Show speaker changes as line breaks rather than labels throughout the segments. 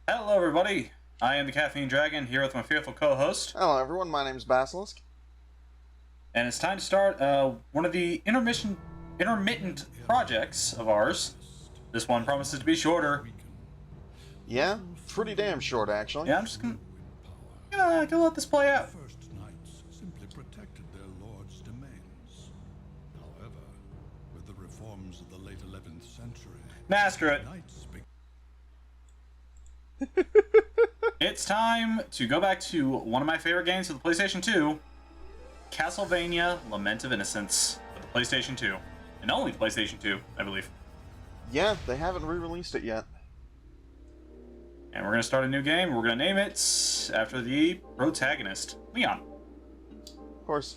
Hello, everybody. I am the Caffeine Dragon here with my fearful co-host,
Hello everyone, my name's Basilisk.
and it's time to start one of the intermittent projects of ours. This one promises to be shorter.
Yeah, pretty damn short actually.
Yeah, I'm just gonna let this play
The
out.
first knights simply protected their lord's domains. However, with the reforms of the late 11th century,
Master it.
knights
It's time to go back to one of my favorite games for the PlayStation 2, Castlevania Lament of Innocence for the PlayStation 2, and only the PlayStation 2, I believe.
Yeah, they haven't re-released it yet.
And we're gonna start a new game. We're gonna name it after the protagonist, Leon.
Of course,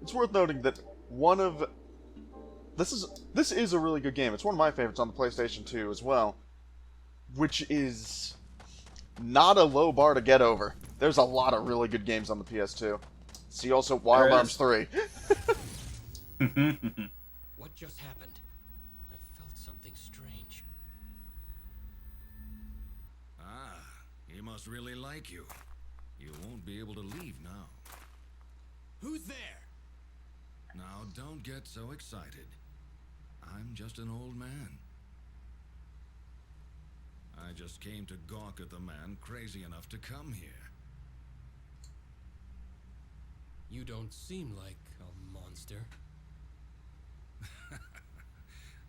it's worth noting that one of this is a really good game. It's one of my favorites on the PlayStation 2 as well, which is not a low bar to get over. There's a lot of really good games on the PS2. See also Wild
There
Arms
is.
3.
What just happened? I felt something strange.
Ah, he must really like you. You won't be able to leave now.
Who's there?
Now, don't get so excited. I'm just an old man. I just came to gawk at the man crazy enough to come here.
You don't seem like a monster.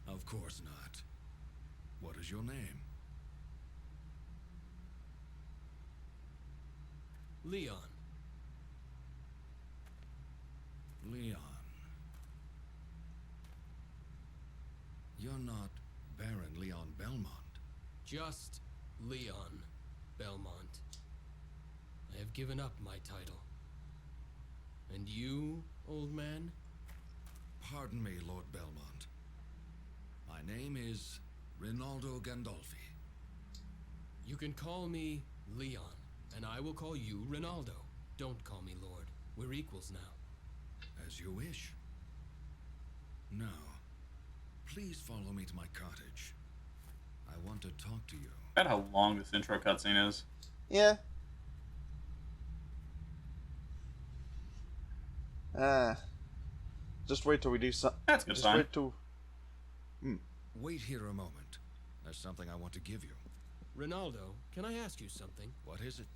Of course not. What is your name?
Leon.
Leon. You're not Baron Leon Belmont.
Just Leon Belmont. I have given up my title. And you, old man?
Pardon me, Lord Belmont. My name is Rinaldo Gandolfi.
You can call me Leon, and I will call you Rinaldo. Don't call me Lord. We're equals now.
As you wish. Now, please follow me to my cottage. I want to talk to you.
About how long this intro cutscene is.
Yeah. Just wait till we do some.
That's a good
Just
sign.
wait till.
Wait here a moment. There's something I want to give you.
Rinaldo, can I ask you something?
What is it?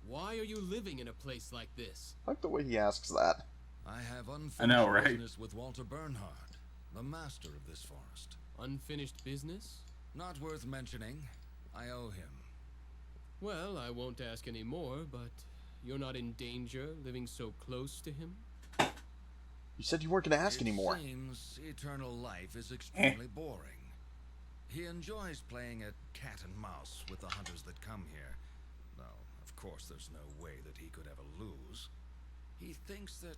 Why are you living in a place like this?
I like the way he asks that.
I have unfinished
I know, right?
business with Walter Bernhard, the master of this forest.
Unfinished business?
Not worth mentioning. I owe him.
Well, I won't ask any more, but you're not in danger living so close to him?
You said you weren't going to ask anymore.
It seems eternal life is extremely boring. He enjoys playing at cat and mouse with the hunters that come here. Though, of course, there's no way that he could ever lose. He thinks that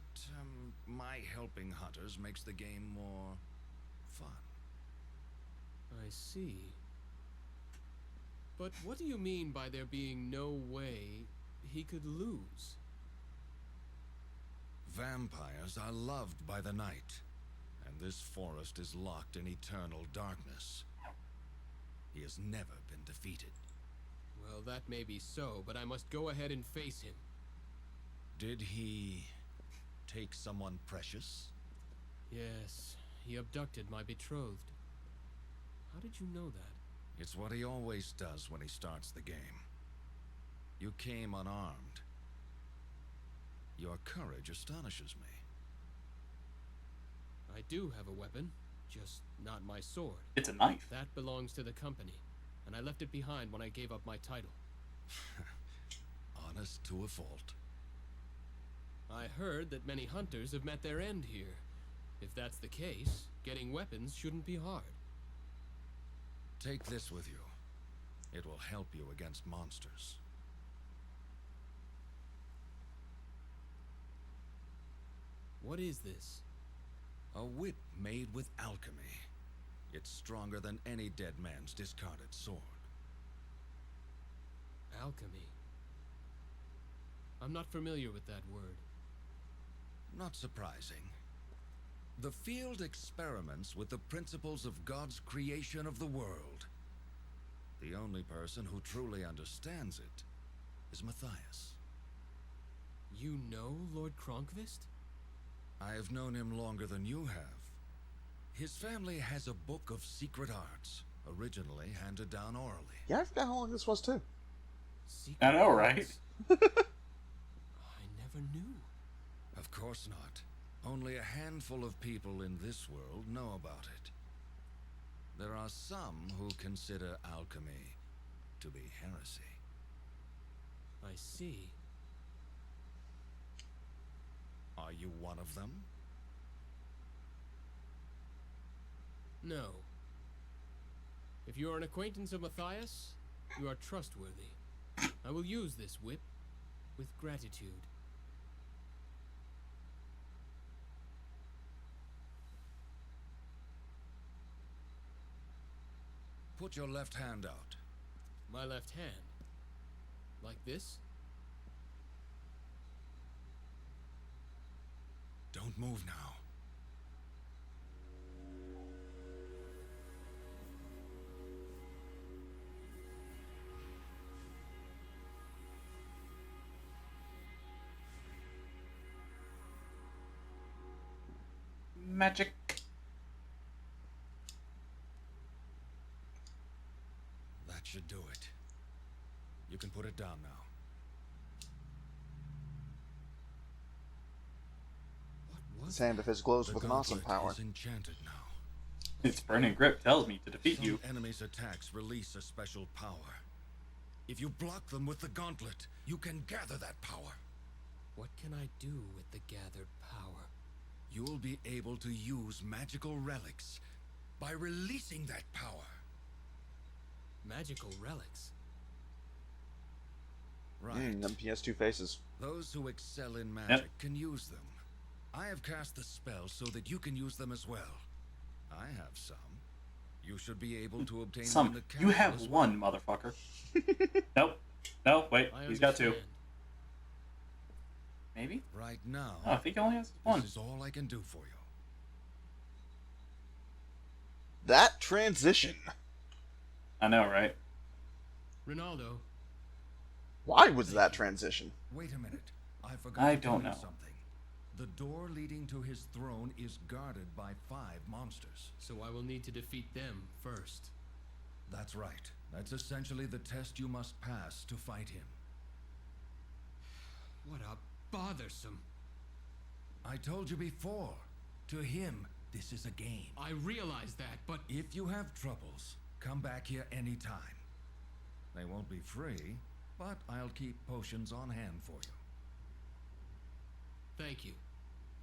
my helping hunters makes the game more fun.
I see. But what do you mean by there being no way he could lose?
Vampires are loved by the night, and this forest is locked in eternal darkness. He has never been defeated.
Well, that may be so, but I must go ahead and face him.
Did he take someone precious?
Yes, he abducted my betrothed. How did you know that?
It's what he always does when he starts the game. You came unarmed. Your courage astonishes me.
I do have a weapon, just not my sword.
It's a knife.
That belongs to the company, and I left it behind when I gave up my title.
Honest to a fault.
I heard that many hunters have met their end here. If that's the case, getting weapons shouldn't be hard.
Take this with you. It will help you against monsters.
What is this?
A whip made with alchemy. It's stronger than any dead man's discarded sword.
Alchemy. I'm not familiar with that word.
Not surprising. The field experiments with the principles of God's creation of the world. The only person who truly understands it is Matthias.
You know Lord Kronkvist?
I have known him longer than you have. His family has a book of secret arts, originally handed down orally.
Yeah, I forgot how long this was, too.
Secret
I know, right?
arts? I never knew.
Of course not. Only a handful of people in this world know about it. There are some who consider alchemy to be heresy.
I see.
Are you one of them?
No. If you are an acquaintance of Matthias, you are trustworthy. I will use this whip with gratitude.
Put your left hand out.
My left hand. Like this?
Don't move now.
Magic.
That should do it. You can put it down now. What was
His hand of his glows
The
with an awesome
gauntlet
power.
is enchanted now.
Its burning grip tells me to defeat
Some
you.
enemies' attacks release a special power. If you block them with the gauntlet, you can gather that power.
What can I do with the gathered power?
You'll be able to use magical relics by releasing that power.
Magical relics.
Right.
Them PS2 faces.
Those who excel in magic can use them. I have cast the spell so that you can use them as well. I have some. You should be able to obtain them in
Some.
the castle
You have
as well.
one, motherfucker. Nope. No, wait.
I
He's got two.
understand.
Maybe?
Right now,
Oh, I think he only has one.
this is all I can do for you.
That transition.
I know, right?
Ronaldo,
Why was that transition?
Wait a minute. I forgot
I
to
don't
tell you
know.
something. The door leading to his throne is guarded by 5 monsters.
so I will need to defeat them first.
That's right. That's essentially the test you must pass to fight him.
What a bothersome.
I told you before. To him, this is a game.
I realize that, but
If you have troubles, come back here anytime. They won't be free, but I'll keep potions on hand for you.
thank you.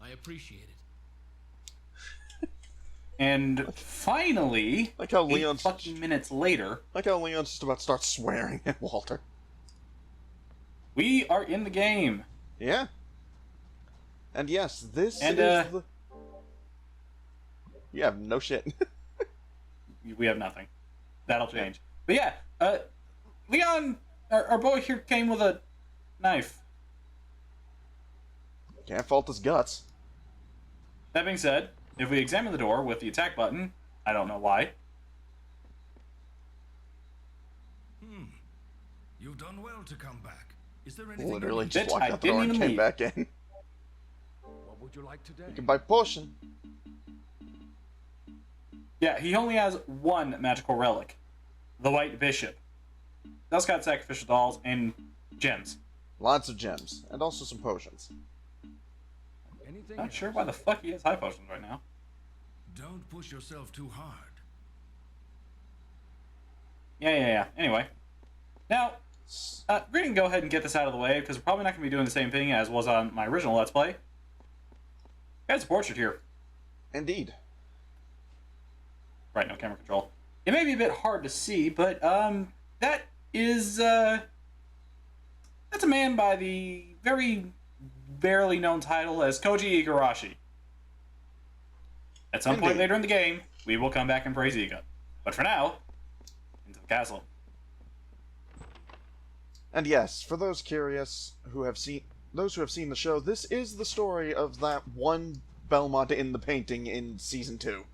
I appreciate it.
And finally,
Like how
8
Leon's
fucking minutes later,
like how Leon's just about to start swearing at Walter.
we are in the game.
Yeah. And yes, this
And,
is the... Yeah, no shit.
We have nothing. That'll change. But yeah, Leon, our boy here came with a knife.
Can't fault his guts.
That being said, if we examine the door with the attack button, I don't know why.
You've done well to come back. Is there anything
Literally
you
just
Bitch,
walked
I
out the door
didn't
and
even
came
leave.
back in.
What would you like today?
You can buy potion.
Yeah, he only has one magical relic. The White Bishop. That's got sacrificial dolls and gems.
Lots of gems. And also some potions.
Anything
Not
else?
sure why the fuck he has high potions right now.
Don't push yourself too hard.
Yeah. Anyway. Now, we're going to go ahead and get this out of the way, because we're probably not going to be doing the same thing as was on my original Let's Play. Got a portrait here.
Indeed.
Right, no camera control. It may be a bit hard to see, but, that is, that's a man by the very barely known title as Koji Igarashi. At some point
Indeed.
later in the game, we will come back and praise Iga. But for now, into the castle.
And yes, for those curious who have seen the show, this is the story of that one Belmont in the painting in season 2.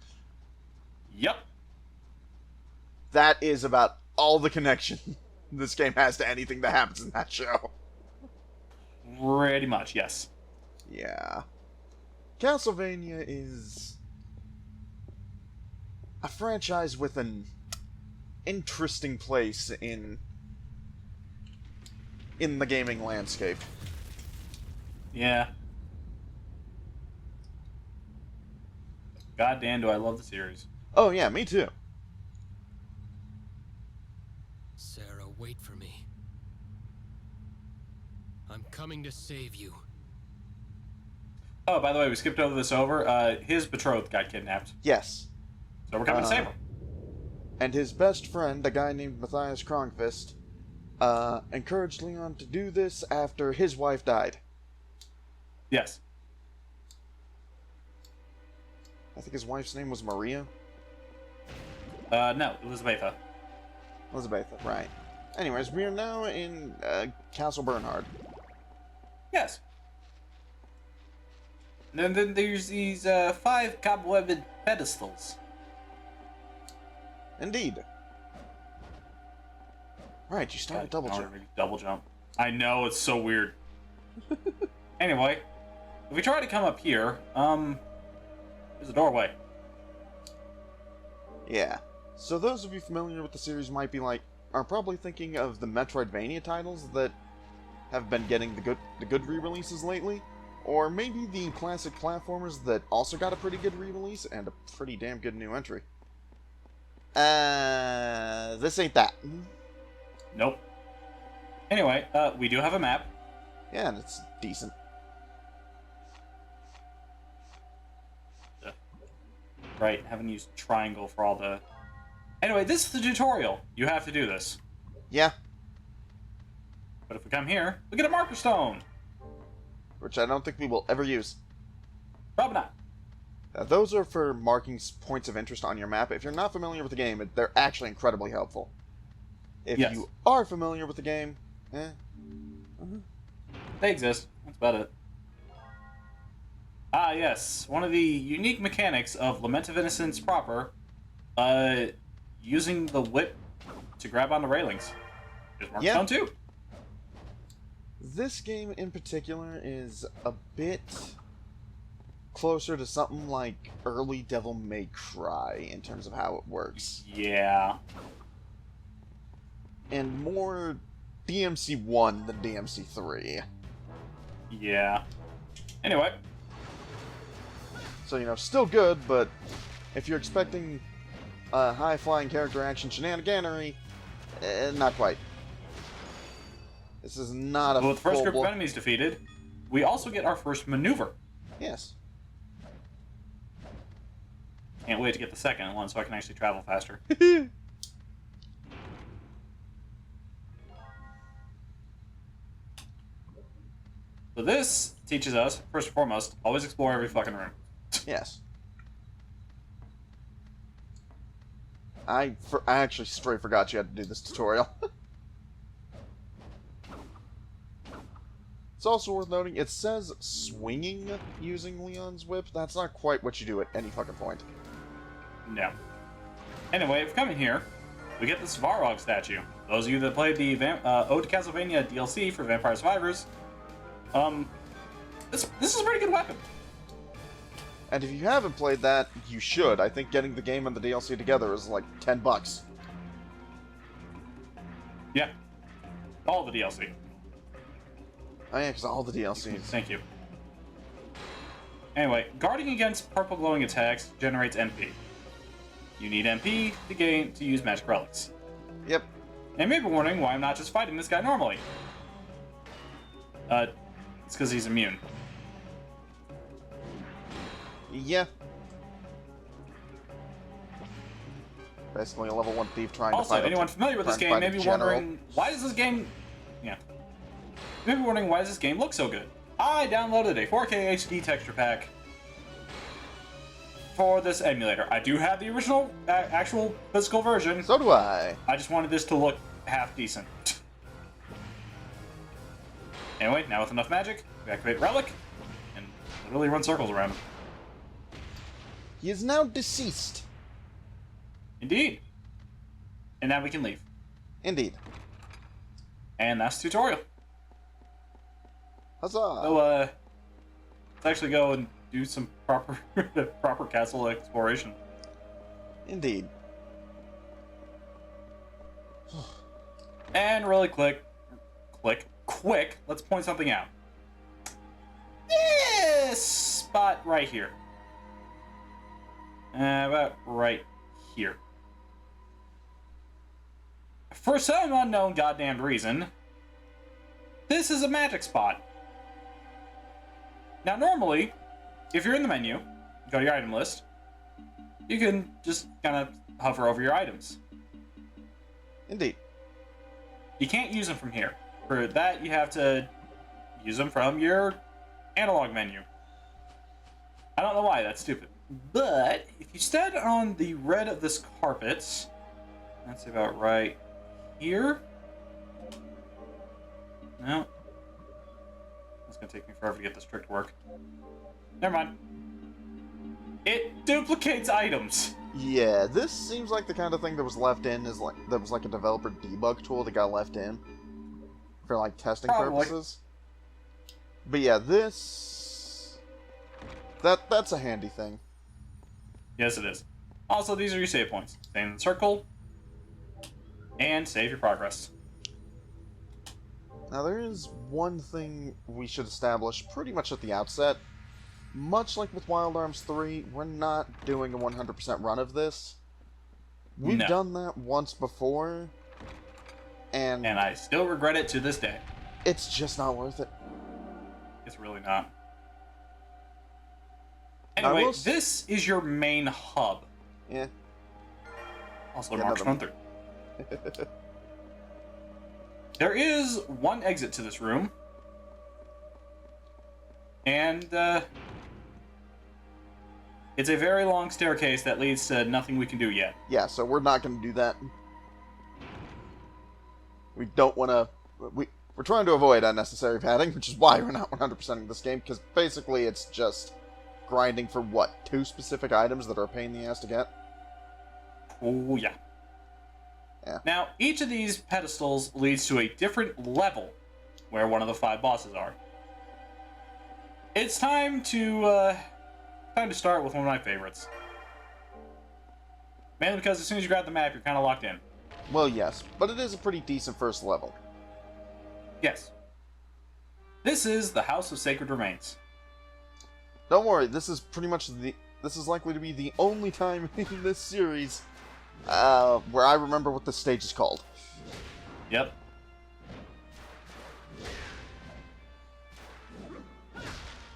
Yep.
That is about all the connection this game has to anything that happens in that show.
Pretty much, yes.
Yeah. Castlevania is a franchise with an interesting place in the gaming landscape.
Yeah. Goddamn, do I love the series.
Oh yeah, me too.
Sarah, wait for me. I'm coming to save you.
Oh, by the way, we skipped over this his betrothed got kidnapped.
Yes.
So we're coming to save him.
And his best friend, a guy named Matthias Krongfist, encouraged Leon to do this after his wife died.
Yes.
I think his wife's name was Maria?
No, Elizabetha.
Elizabeth, right. Anyways, we are now in Castle Bernhard.
Yes. And then there's these 5 cobwebbed pedestals.
Indeed. Right, you started double jump.
Double jump. I know, it's so weird. Anyway, if we try to come up here, there's a doorway.
Yeah. So those of you familiar with the series are probably thinking of the Metroidvania titles that have been getting the good re-releases lately, or maybe the classic platformers that also got a pretty good re-release and a pretty damn good new entry. This ain't that.
Nope. Anyway, we do have a map.
Yeah, and it's decent.
Right, haven't used triangle for all the... Anyway, this is the tutorial. You have to do this.
Yeah.
But if we come here, we get a marker stone.
Which I don't think we will ever use.
Probably not.
Those are for marking points of interest on your map. If you're not familiar with the game, they're actually incredibly helpful. If
Yes.
you are familiar with the game,
They exist. That's about it. Ah, yes. One of the unique mechanics of Lament of Innocence proper, using the whip to grab on the railings. There's marker stone too.
This game in particular is a bit closer to something like early Devil May Cry in terms of how it works.
Yeah.
And more DMC 1 than DMC 3.
Yeah. Anyway.
So, still good, but if you're expecting high-flying character action shenaniganery, not quite. This is not a
With the first group of
full-blown...
enemies defeated, we also get our first maneuver.
Yes.
Can't wait to get the second one so I can actually travel faster. So this teaches us, first and foremost, always explore every fucking room.
Yes. I actually straight forgot you had to do this tutorial. It's also worth noting, it says swinging using Leon's whip. That's not quite what you do at any fucking point.
No. Anyway, if we come in here, we get the Svarog statue. Those of you that played the Ode to Castlevania DLC for Vampire Survivors, this is a pretty good weapon.
And if you haven't played that, you should. I think getting the game and the DLC together is like $10.
Yeah. All the DLC.
Oh yeah, because all the DLCs.
Thank you. Anyway, guarding against purple glowing attacks generates MP. You need MP to use magic relics.
Yep.
And maybe wondering why I'm not just fighting this guy normally. It's because he's immune.
Yeah. Basically a level 1 thief trying to
Also,
fight
anyone familiar with this game may be wondering, why does this game... Yeah. Maybe wondering why does this game look so good? I downloaded a 4K HD texture pack for this emulator. I do have the original, actual physical version.
So do I.
I just wanted this to look half decent. Anyway, now with enough magic, we activate Relic, and literally run circles around him.
He is now deceased.
Indeed. And now we can leave.
Indeed.
And that's the tutorial.
Huzzah!
So, let's actually go and do some proper proper castle exploration.
Indeed.
And really quick, let's point something out. This spot right here. About right here. For some unknown goddamn reason, this is a magic spot. Now, normally, if you're in the menu, go to your item list, you can just kind of hover over your items.
Indeed.
You can't use them from here. For that, you have to use them from your analog menu. I don't know why, that's stupid. But, if you stand on the red of this carpet, that's about right here. No. It's gonna take me forever to get this trick to work. Never mind. It duplicates items.
Yeah, this seems like the kind of thing that was left in that was like a developer debug tool that got left in for like testing
Probably.
purposes. But yeah, that's a handy thing.
Yes, it is. Also, these are your save points. Stay in the circle, and save your progress.
Now there is one thing we should establish pretty much at the outset. Much like with Wild Arms 3, we're not doing a 100% run of this. We've
No.
done that once before, and
I still regret it to this day.
it's just not worth it.
It's really not.
I
Anyway,
will
this is your main hub.
Yeah.
Also,
Yeah,
March
another-
1/3. There is one exit to this room. And, it's a very long staircase that leads to nothing we can do yet.
Yeah, so we're not going to do that. We don't want to... We're trying to avoid unnecessary padding, which is why we're not 100%ing this game, because basically it's just grinding for, what, 2 specific items that are a pain in the ass to get?
Oh, yeah.
Yeah.
Now, each of these pedestals leads to a different level where one of the 5 bosses are. It's time to start with one of my favorites. Mainly because as soon as you grab the map, you're kind of locked in.
Well, yes, but it is a pretty decent first level.
Yes. This is the House of Sacred Remains.
Don't worry, this is pretty much this is likely to be the only time in this series where I remember what this stage is called.
Yep.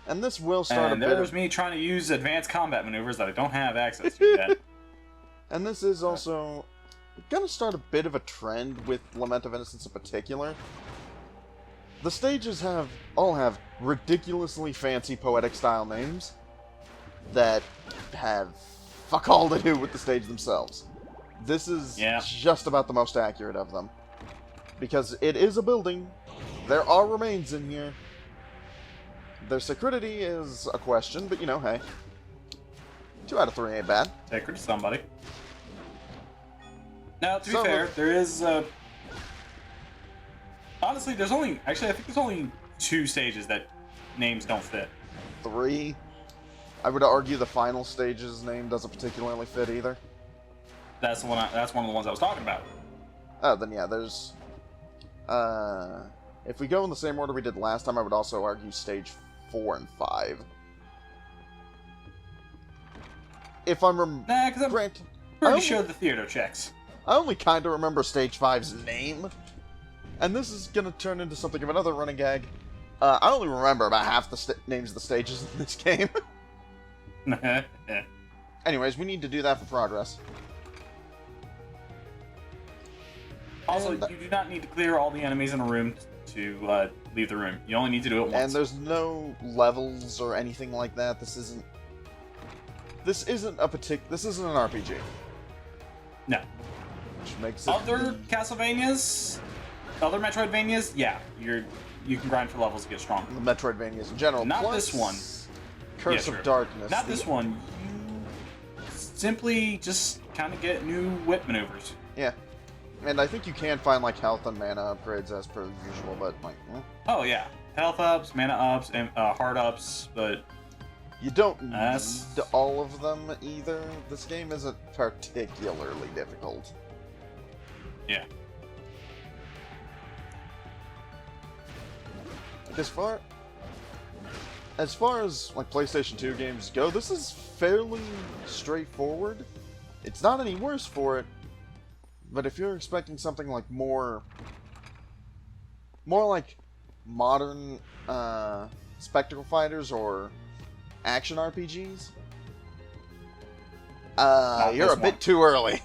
And this will start
And
a bit
there's
of...
me trying to use advanced combat maneuvers that I don't have access to yet.
And this is also going to start a bit of a trend with Lament of Innocence in particular. The stages all have ridiculously fancy poetic style names that have fuck all to do with the stage themselves. This is just about the most accurate of them. Because it is a building, there are remains in here. Their sacredity is a question, but you know, hey. 2 out of 3 ain't bad.
Take her to somebody. Now, to be
So,
fair, there is, honestly, there's only... Actually, I think there's only 2 stages that names don't fit.
3. I would argue the final stage's name doesn't particularly fit either.
That's one of the ones I was talking about.
Oh, then yeah, there's... if we go in the same order we did last time, I would also argue stage 4 and 5. If I'm
Nah, because I'm pretty sure the theater checks.
I only kind of remember stage 5's name. And this is going to turn into something of another running gag. I only remember about half the names of the stages in this game. Anyways, we need to do that for progress.
Also, you do not need to clear all the enemies in a room to leave the room. You only need to do it once.
And there's no levels or anything like that. This isn't an RPG.
No.
Which makes it...
Other Castlevanias, other Metroidvanias, yeah, you can grind for levels to get stronger.
The Metroidvanias in general.
Not
plus
this one.
Curse
Yeah,
of
sure.
Darkness.
Not this one. You simply just kind of get new whip maneuvers.
Yeah. And I think you can find, like, health and mana upgrades as per usual, but, like,
Oh, yeah. Health ups, mana ups, and heart ups, but...
you don't need
That's-
all of them either. This game isn't particularly difficult.
Yeah.
As far as like PlayStation 2 games go, this is fairly straightforward. It's not any worse for it, but if you're expecting something like more like modern spectacle fighters or action RPGs, you're a bit too early.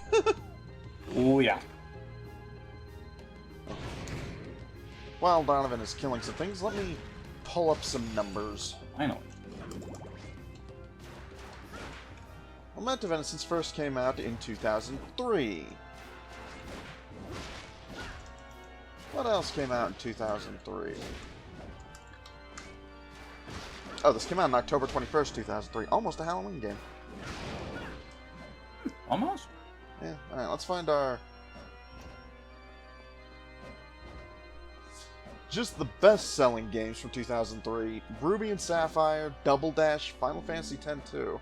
Oh, yeah.
While Donovan is killing some things, let me pull up some numbers.
I know.
Lament of Innocence first came out in 2003. What else came out in 2003? Oh, this came out on October 21st, 2003. Almost a Halloween game.
Almost.
Yeah, alright, let's find our... just the best-selling games from 2003. Ruby and Sapphire, Double Dash, Final Fantasy X-2.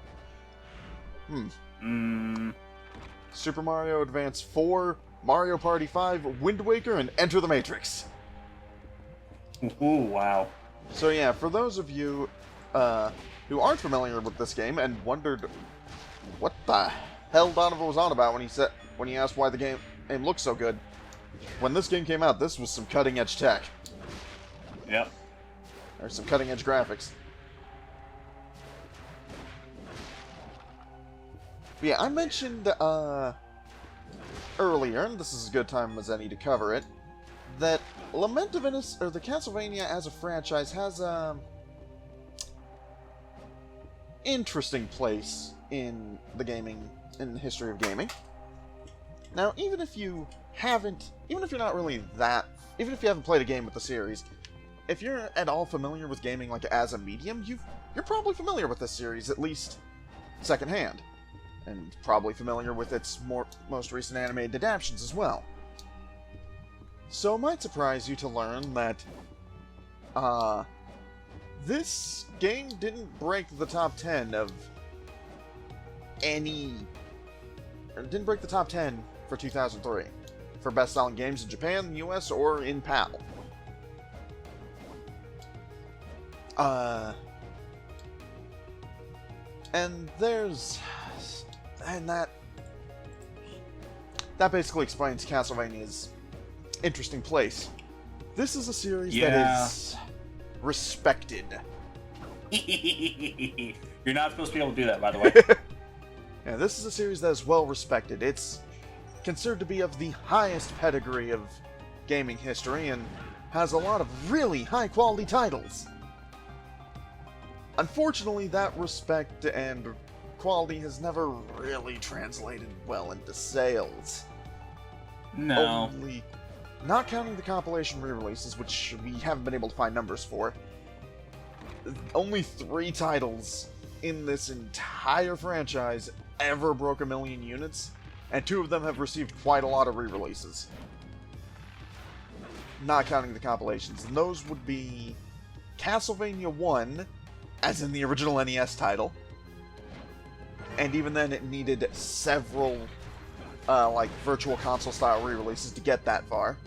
Super Mario Advance 4, Mario Party 5, Wind Waker, and Enter the Matrix.
Ooh, wow.
So yeah, for those of you who aren't familiar with this game and wondered what the hell Donovan was on about when he asked why the game looked so good, when this game came out, this was some cutting-edge tech.
Yep.
Or some cutting-edge graphics. But yeah, I mentioned earlier, and this is as good time as any to cover it, that Lament of Innocence, or the Castlevania as a franchise, has a interesting place in the history of gaming. Now, even if you haven't played a game with the series, if you're at all familiar with gaming like as a medium, you're probably familiar with this series, at least secondhand. And probably familiar with its most recent animated adaptations as well. So it might surprise you to learn that this game didn't break the top 10 didn't break the top 10 for 2003 for best-selling games in Japan, the US, or in PAL. And that basically explains Castlevania's interesting place. This is a series that is respected.
You're not supposed to be able to do that, by the way.
Yeah, this is a series that is well respected. It's considered to be of the highest pedigree of gaming history and has a lot of really high-quality titles. Unfortunately, that respect and quality has never really translated well into sales.
No.
Not counting the compilation re-releases, which we haven't been able to find numbers for, only 3 titles in this entire franchise ever broke 1 million units, and 2 of them have received quite a lot of re-releases. Not counting the compilations. And those would be Castlevania 1, as in the original NES title, and even then it needed several virtual console style re-releases to get that far.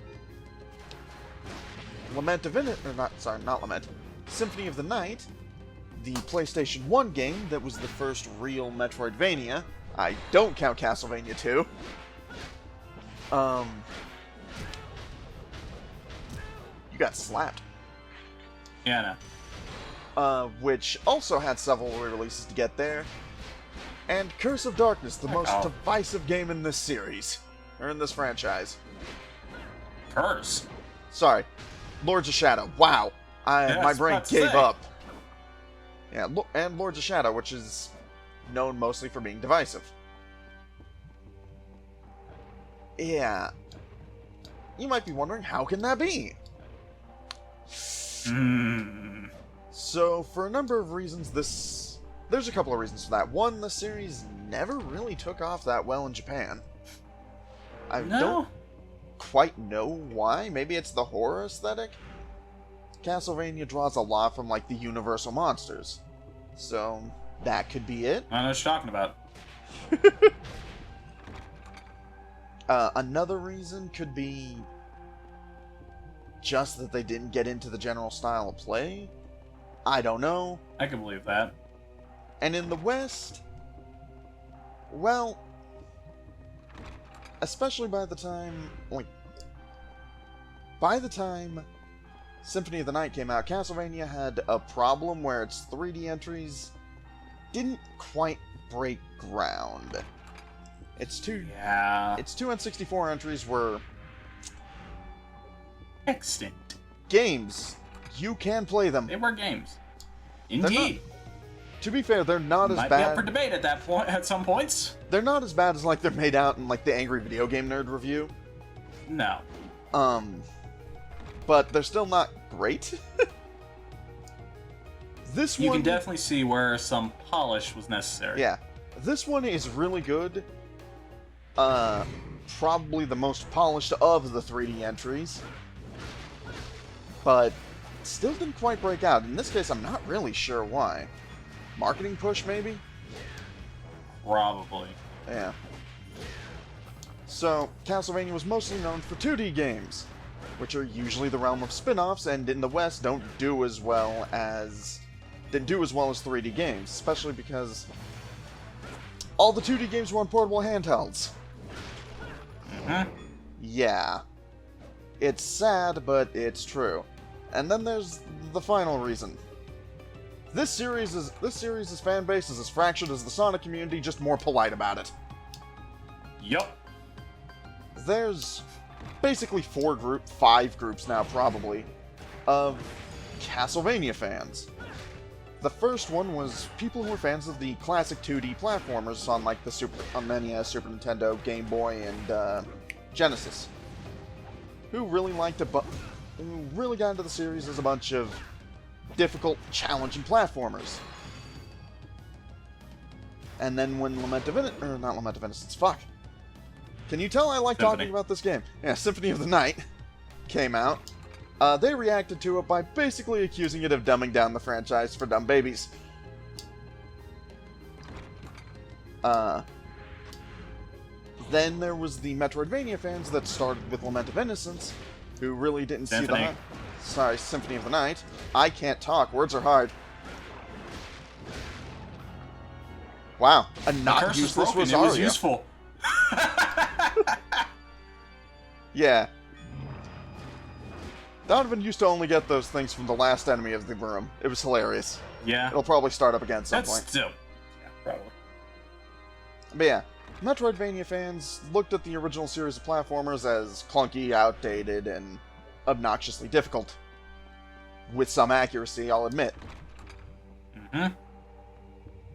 Lament of Innocence, not Lament, Symphony of the Night, the PlayStation 1 game that was the first real Metroidvania. I don't count Castlevania 2. You got slapped.
Yeah, no.
Which also had several re-releases to get there. And Curse of Darkness, the most divisive game in this series. Or in this franchise.
Curse?
Sorry. Lords of Shadow. Wow. My brain gave up. Yeah, and Lords of Shadow, which is known mostly for being divisive. Yeah. You might be wondering, how can that be? So, for a number of reasons, there's a couple of reasons for that. One, the series never really took off that well in Japan. I quite know why. Maybe it's the horror aesthetic. Castlevania draws a lot from, like, the Universal monsters. So, that could be it.
I know what you're talking about.
Another reason could be just that they didn't get into the general style of play. I don't know.
I can believe that.
And in the West, well, especially by the time Symphony of the Night came out, Castlevania had a problem where its 3D entries didn't quite break ground. Its two N64 entries were
Extinct.
games. You can play them.
They were games. Indeed.
To be fair, they're not as
Might be up for
bad.
debate at that point. At some points.
They're not as bad as like they're made out in like the Angry Video Game Nerd review.
No.
But they're still not great. This
You
one,
can definitely see where some polish was necessary.
yeah, this one is really good. Probably the most polished of the 3D entries, but still didn't quite break out. In this case, I'm not really sure why. Marketing push, maybe?
Probably.
Yeah. So, Castlevania was mostly known for 2D games, which are usually the realm of spin-offs, and in the West didn't do as well as 3D games, especially because all the 2D games were on portable handhelds.
Mm-hmm.
Yeah. It's sad, but it's true. And then there's the final reason. This series' fan base is as fractured as the Sonic community, just more polite about it.
Yup.
There's basically 5 groups now, probably, of Castlevania fans. The first one was people who were fans of the classic 2D platformers on like the Super Nintendo, Game Boy, and Genesis, who really got into the series as a bunch of difficult, challenging platformers. And then when Lament of Innocence, fuck. Can you tell I like talking about this game? Yeah, Symphony of the Night came out. They reacted to it by basically accusing it of dumbing down the franchise for dumb babies. Then there was the Metroidvania fans that started with Lament of Innocence, who really didn't see the... Sorry, Symphony of the Night. I can't talk. Words are hard. Wow. A not useless
broken.
Rosario.
It was useful.
Yeah. Donovan used to only get those things from the last enemy of the room. It was hilarious.
Yeah.
It'll probably start up again at some
That's
point.
still. Yeah, probably.
But yeah, Metroidvania fans looked at the original series of platformers as clunky, outdated, and obnoxiously difficult. With some accuracy, I'll admit.
Mm-hmm.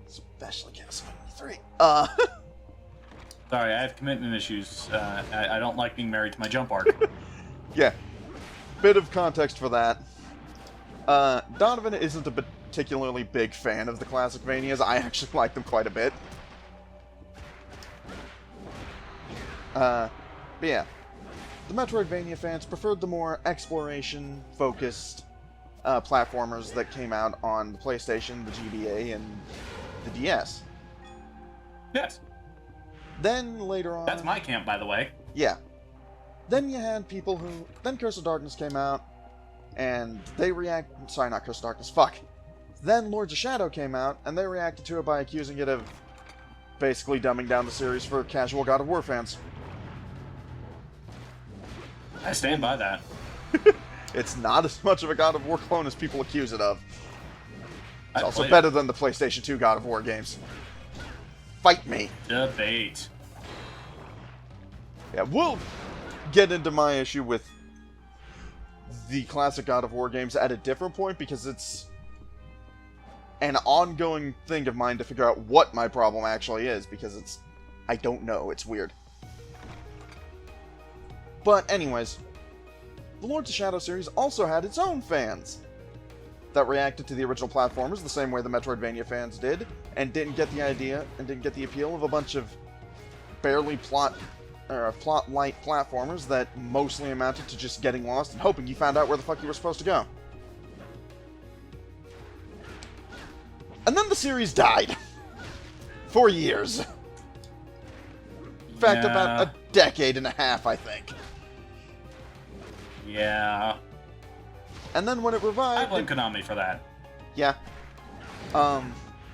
Especially Castlevania 3.
Sorry, I have commitment issues. I don't like being married to my jump arc.
Yeah. Bit of context for that. Donovan isn't a particularly big fan of the Classicvanias. I actually like them quite a bit. But yeah. The Metroidvania fans preferred the more exploration-focused platformers that came out on the PlayStation, the GBA, and the DS.
Yes.
Then, later on...
That's my camp, by the way.
Yeah. Then you had people who... Then Curse of Darkness came out, and they Sorry, not Curse of Darkness, fuck. Then Lords of Shadow came out, and they reacted to it by accusing it of basically dumbing down the series for casual God of War fans.
I stand by that.
It's not as much of a God of War clone as people accuse it of. It's
I
also
played
better than the PlayStation 2 God of War games. Fight me.
Debate.
Yeah, we'll get into my issue with the classic God of War games at a different point, because it's an ongoing thing of mine to figure out what my problem actually is, because I don't know, it's weird. But anyways, the Lords of Shadow series also had its own fans that reacted to the original platformers the same way the Metroidvania fans did, and didn't get the idea and didn't get the appeal of a bunch of barely plot-light platformers that mostly amounted to just getting lost and hoping you found out where the fuck you were supposed to go. And then the series died. For years. In fact, about a decade and a half, I think.
Yeah.
And then when it revived...
I blame Konami for that.
Yeah.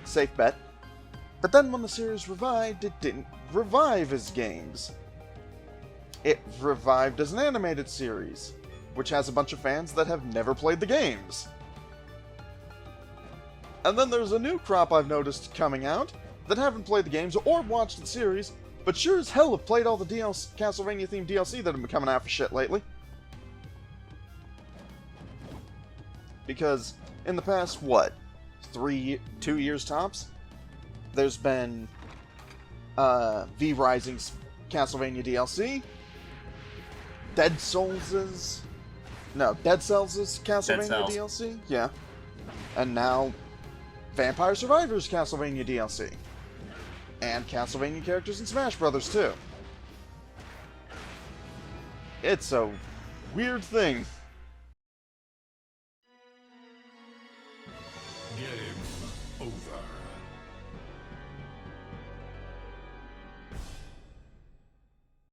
Safe bet. But then when the series revived, it didn't revive as games. It revived as an animated series, which has a bunch of fans that have never played the games. And then there's a new crop I've noticed coming out that haven't played the games or watched the series, but sure as hell have played all the Castlevania-themed DLC that have been coming out for shit lately. Because in the past, what, 2 years tops, there's been V Rising's Castlevania DLC, Dead Cells' Castlevania DLC, yeah, and now Vampire Survivors Castlevania DLC, and Castlevania characters in Smash Brothers too. It's a weird thing.
Game over.